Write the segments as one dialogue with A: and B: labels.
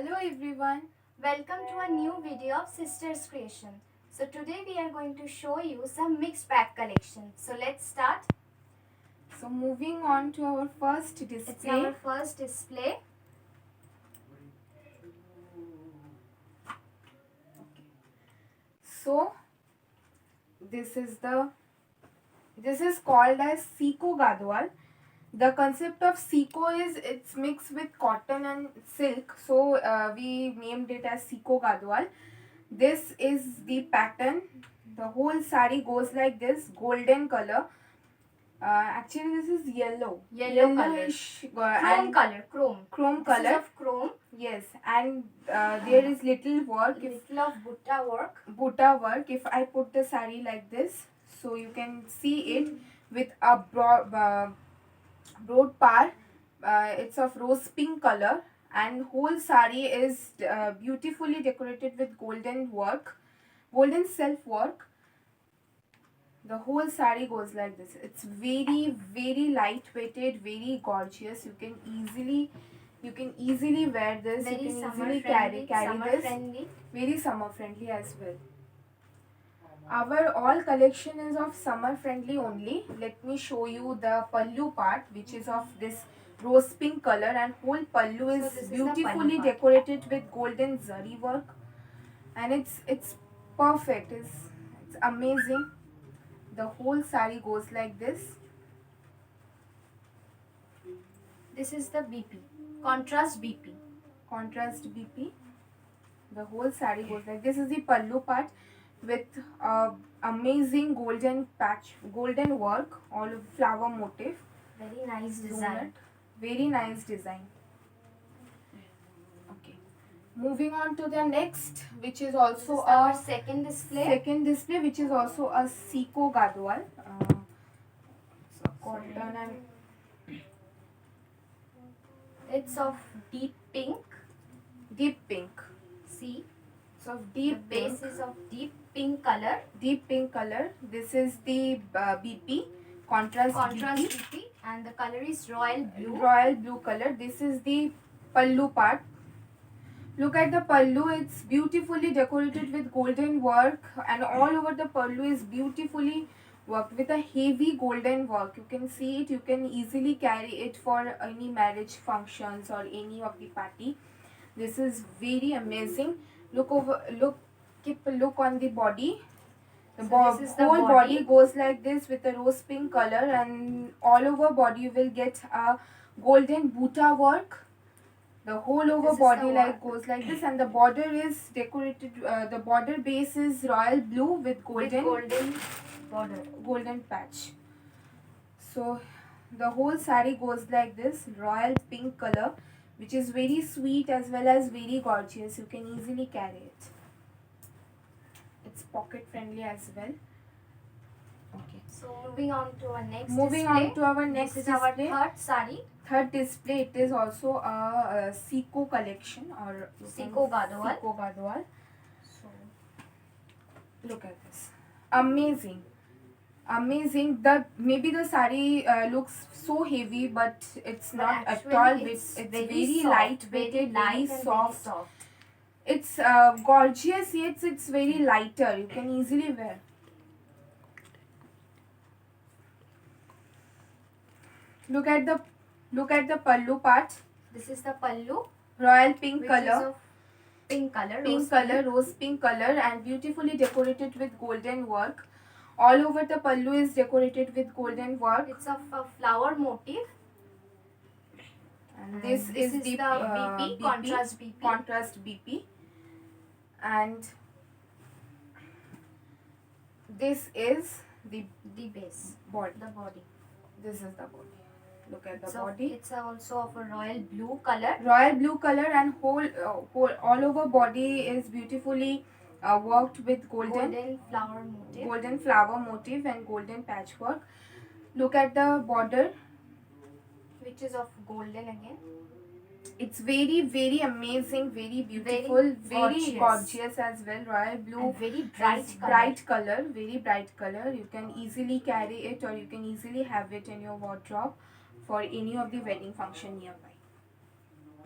A: Hello everyone, welcome to a new video of Sisters Creation. So today we are going to show you some mixed bag collection. So let's start.
B: So moving on to our first display.
A: It's our first display.
B: So this is called as Siko Gadwal. The concept of Siko is it's mixed with cotton and silk. So we named it as Siko Gadwal. This is the pattern. The whole sari goes like this, golden color. Actually, this is yellow.
A: Yellowish. Chrome color.
B: Chrome
A: This
B: color.
A: is of chrome.
B: Yes, and there is little work.
A: Little of butta work.
B: Butta work. If I put the sari like this, so you can see it with a broad par. It's of rose pink color, and whole sari is beautifully decorated with golden work, golden self work. The whole sari goes like this. It's very light weighted, very gorgeous. You can easily wear this.
A: Very
B: you can
A: summer
B: easily
A: friendly.
B: carry
A: Summer
B: this.
A: friendly.
B: Very summer friendly as well. Our all collection is of summer friendly only. Let me show you the pallu part, which is of this rose pink color, and whole pallu is beautifully decorated with golden zari work, and it's perfect. It's amazing. The whole sari goes like this.
A: This is the BP. Contrast BP.
B: Contrast BP. The whole sari goes like this. Is the pallu part with amazing golden patch, golden work, all of flower motif.
A: Very nice design.
B: Very nice design. Okay. Moving on to the next, which is also
A: our second display.
B: Second display, which is also a Siko Gadwal. So cotton and
A: it's of deep pink.
B: Deep pink.
A: See,
B: so deep
A: the base is of deep pink color.
B: Deep pink color. This is the BP, contrast
A: BP, and the color is royal blue.
B: Royal blue color. This is the pallu part. Look at the pallu. It's beautifully decorated with golden work, and all over the pallu is beautifully worked with a heavy golden work. You can see it. You can easily carry it for any marriage functions or any of the party. This is very amazing. Keep a look on the body. The whole body goes like this with a rose pink color, and all over body you will get a golden butta work. The whole over body goes like this, and the border is decorated. The border base is royal blue with golden
A: border,
B: golden patch. So the whole sari goes like this, royal pink color, which is very sweet as well as very gorgeous. You can easily carry it. It's pocket friendly as well. Okay.
A: So moving on to our next
B: display.
A: This is our third sari.
B: Third display. It is also a Siko collection or
A: Siko Gadwal.
B: Siko Gadwal. So look at this. Amazing. Maybe the sari looks so heavy, but it's not at all. It's very light weighted, very soft. It's gorgeous, yet it's very lighter. You can easily wear. Look at the pallu part.
A: This is the pallu.
B: Royal pink color.
A: Is of pink color.
B: Rose pink color, and beautifully decorated with golden work. All over the pallu is decorated with golden work.
A: It's of a flower motif.
B: And this is the
A: BP,
B: contrast BP. And this is the
A: base.
B: Body.
A: The body.
B: This is the body. Look at the body.
A: It's also of a royal blue color.
B: Royal blue color, and whole all over body is beautifully worked with golden
A: flower motif
B: and golden patchwork. Look at the border,
A: which is of golden again.
B: It's very amazing, very beautiful, very gorgeous as well. Royal blue,
A: and very
B: bright color, very bright color. You can easily carry it, or you can easily have it in your wardrobe for any of the wedding function nearby.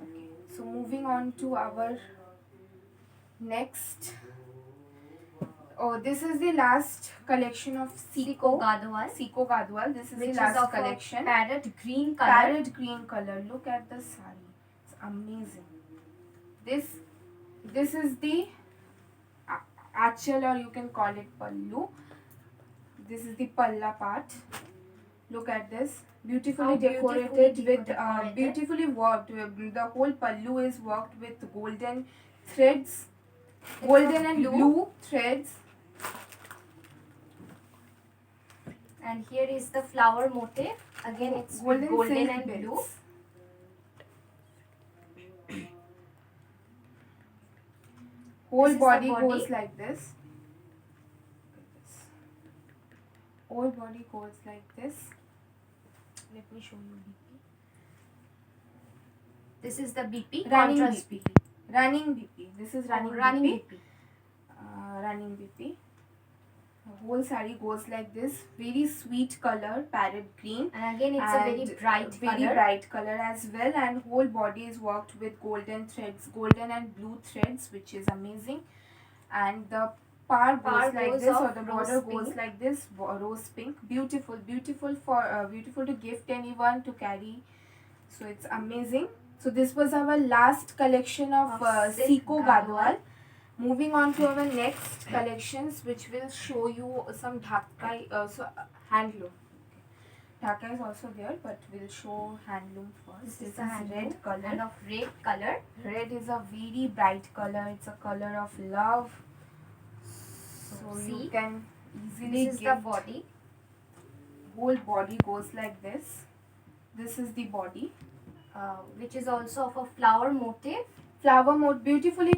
B: Okay. So moving on to our next. Oh, this is the last collection of
A: Seiko Gadwal.
B: Seiko Gadwal. This is
A: Which
B: the last
A: is of
B: collection.
A: a parrot green color.
B: Parrot green color. Look at the sari. It's amazing. This is the achal, or you can call it pallu. This is the palla part. Look at this. Beautifully
A: How
B: decorated
A: beautifully
B: with
A: decorated.
B: beautifully worked. The whole pallu is worked with golden threads, golden and blue threads.
A: And here is the flower motif. Again, it's golden
B: silk
A: and
B: bits.
A: blue.
B: Whole
A: This is
B: body
A: the body.
B: goes like this. Whole body goes like this. Let me show you BP.
A: This is the BP.
B: Running
A: Contrast
B: BP. Running BP. This is running
A: running
B: BP. Running BP. The whole saree goes like this. Very sweet color, parrot green.
A: And again, it's a very bright color.
B: Very bright color as well. And whole body is worked with golden threads, golden and blue threads, which is amazing. And the par goes like
A: goes
B: this, or
A: of
B: the
A: rose
B: border
A: pink.
B: goes like this, rose pink. Beautiful, beautiful for beautiful to gift anyone, to carry. So it's amazing. So this was our last collection of
A: silk
B: Seiko Gadwal. Moving on to our next collections, which will show you some Dhakai, handloom. Dhaka is also there, but we'll show handloom first.
A: This is
B: red color.
A: And of red color.
B: Red is a very bright color. It's a color of love. So
A: See,
B: you can easily
A: this is
B: gift.
A: the body.
B: Whole body goes like this. This is the body.
A: Which is also of a flower motif.
B: Flower motif, beautifully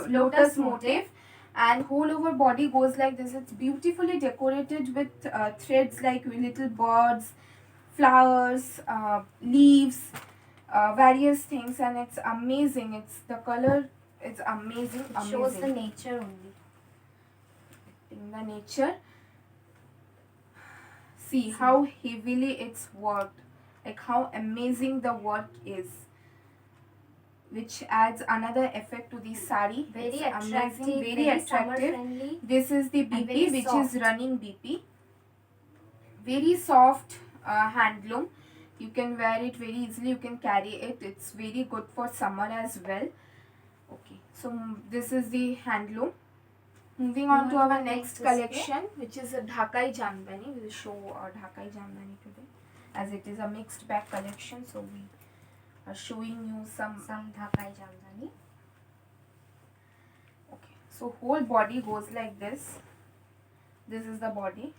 A: Lotus
B: motif, and whole over body goes like this. It's beautifully decorated with threads like little birds, flowers, leaves, various things, and it's amazing. It's the color. It's amazing.
A: It shows the nature only.
B: In the nature. See how heavily it's worked. Like how amazing the work is, which adds another effect to the sari.
A: Very
B: it's
A: attractive,
B: amazing, very
A: summer
B: attractive.
A: friendly.
B: This is the
A: And
B: BP,
A: very
B: which
A: soft.
B: is running BP. Very soft handloom. You can wear it very easily. You can carry it. It's very good for summer as well. Okay, so this is the handloom. Moving on to our next collection, which is a Dhakai Jamdani. We will show Dhakai Jamdani today, as it is a mixed bag collection. So we are showing you some
A: Dhakai Jamdani.
B: Okay, so whole body goes like this. This is the body.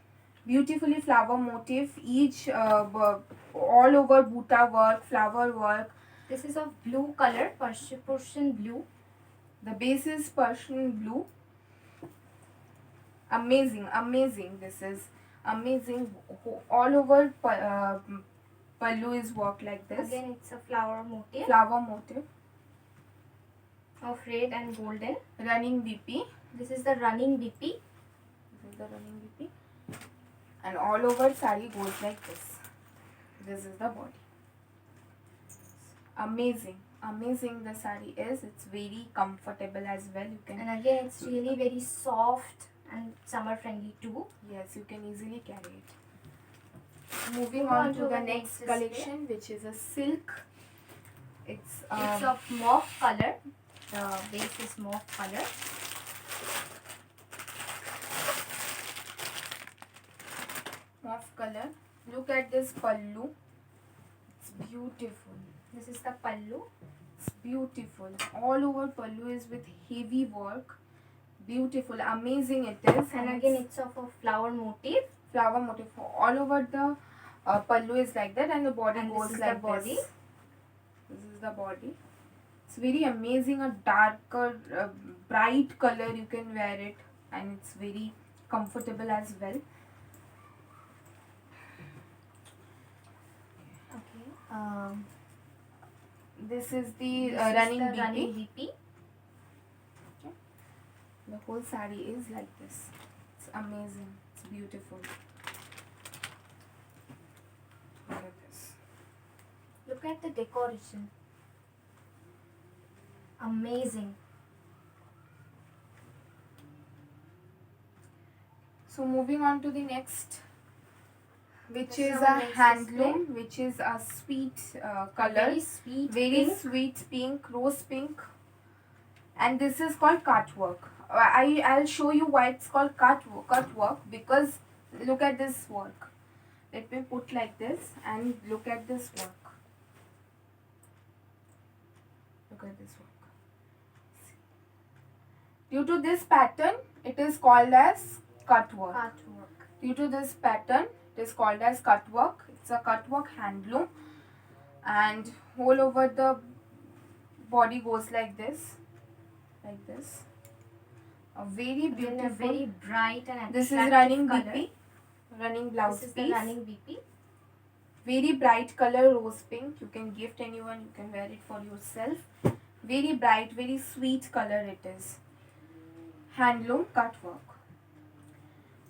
B: Beautifully flower motif. Each all over buta work, flower work.
A: This is of blue color, Persian blue.
B: The base is Persian blue. Amazing, amazing. This is amazing. All over pallu is worked like this.
A: Again, it's a flower motif.
B: Flower motif.
A: Of red and golden.
B: Running BP.
A: This is the running BP.
B: This is the running BP. And all over sari goes like this. This is the body. Amazing. Amazing the sari is. It's very comfortable as well. You can.
A: And again, it's really very soft and summer friendly too.
B: Yes, you can easily carry it. Moving on to the next collection, which is a silk. It's
A: of mauve color. The base is mauve color.
B: Mauve color. Look at this pallu. It's beautiful.
A: This is the pallu.
B: It's beautiful. All over pallu is with heavy work. Beautiful, amazing it is.
A: And again, it's of a flower motif.
B: Flower motif. All over the pallu is like that, and the body goes
A: this is
B: like
A: the body.
B: this. This is the body. It's very amazing. A darker, bright color. You can wear it, and it's very comfortable as well.
A: Okay.
B: This is the
A: This
B: running
A: is the
B: BP.
A: running BP.
B: The whole sari is like this. It's amazing. It's beautiful. Look at this.
A: Look at the decoration. Amazing.
B: So moving on to the next, which
A: This is
B: is
A: our
B: a
A: next
B: handloom, which is a sweet color,
A: Very sweet
B: very
A: pink.
B: sweet pink, rose pink, and this is called cut work. I'll show you why it's called cut work, because look at this work. Let me put like this and look at this work. Look at this work. Due to this pattern, it is called as cut work.
A: Cut work.
B: Due to this pattern, it is called as cut work. It's a cut work handloom, and all over the body goes like this, like this. A very
A: Again,
B: beautiful.
A: a very bright and
B: This is
A: attractive
B: running
A: color.
B: BP, running blouse
A: This is the
B: piece.
A: running BP.
B: Very bright color, rose pink. You can gift anyone. You can wear it for yourself. Very bright, very sweet color it is. Handloom cut work.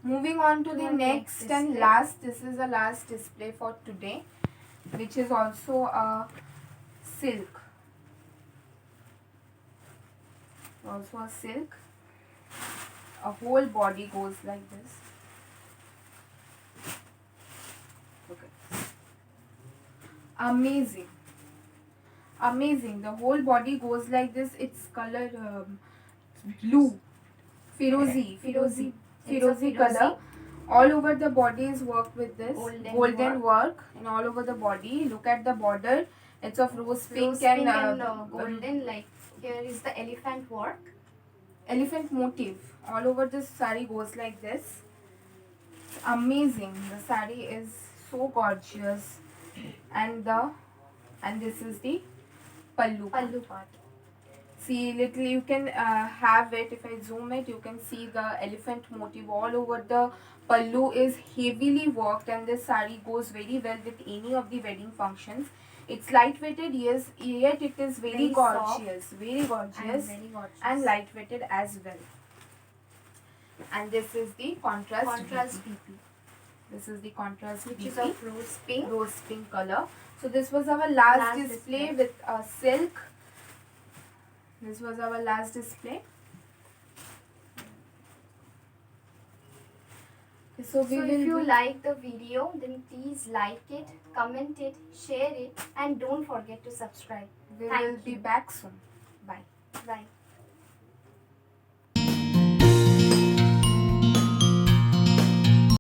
B: Moving on to the next and
A: display.
B: last. This is the last display for today, which is also a silk. Also a silk. A whole body goes like this. Look at this. Amazing. Amazing. The whole body goes like this. It's color blue. Firozi.
A: Firozi. It's a
B: Firozi
A: firozi.
B: color. All over the body is worked with this
A: Golden
B: work, and all over the body. Look at the border. It's of rose pink
A: Rose pink
B: and
A: and golden. Like here is the elephant work.
B: elephant motif. All over this sari goes like this. It's amazing. The sari is so gorgeous, and this is the pallu.
A: Pallu part.
B: See, little you can have it. If I zoom it, you can see the elephant motif all over the pallu is heavily worked, and this sari goes very well with any of the wedding functions. It's lightweighted, yes, yet it is very gorgeous, very gorgeous,
A: And very gorgeous.
B: and lightweighted as well. And this is the contrast
A: BP.
B: This is the contrast
A: Which
B: BP,
A: is of rose pink.
B: rose pink color. So this was our last
A: Last
B: display
A: display.
B: with silk. This was our last display. So we
A: So
B: will
A: if you
B: be-
A: like the video, then please like it, comment it, share it, and don't forget to subscribe.
B: we
A: Thank
B: will be
A: you.
B: back soon. Bye.
A: Bye.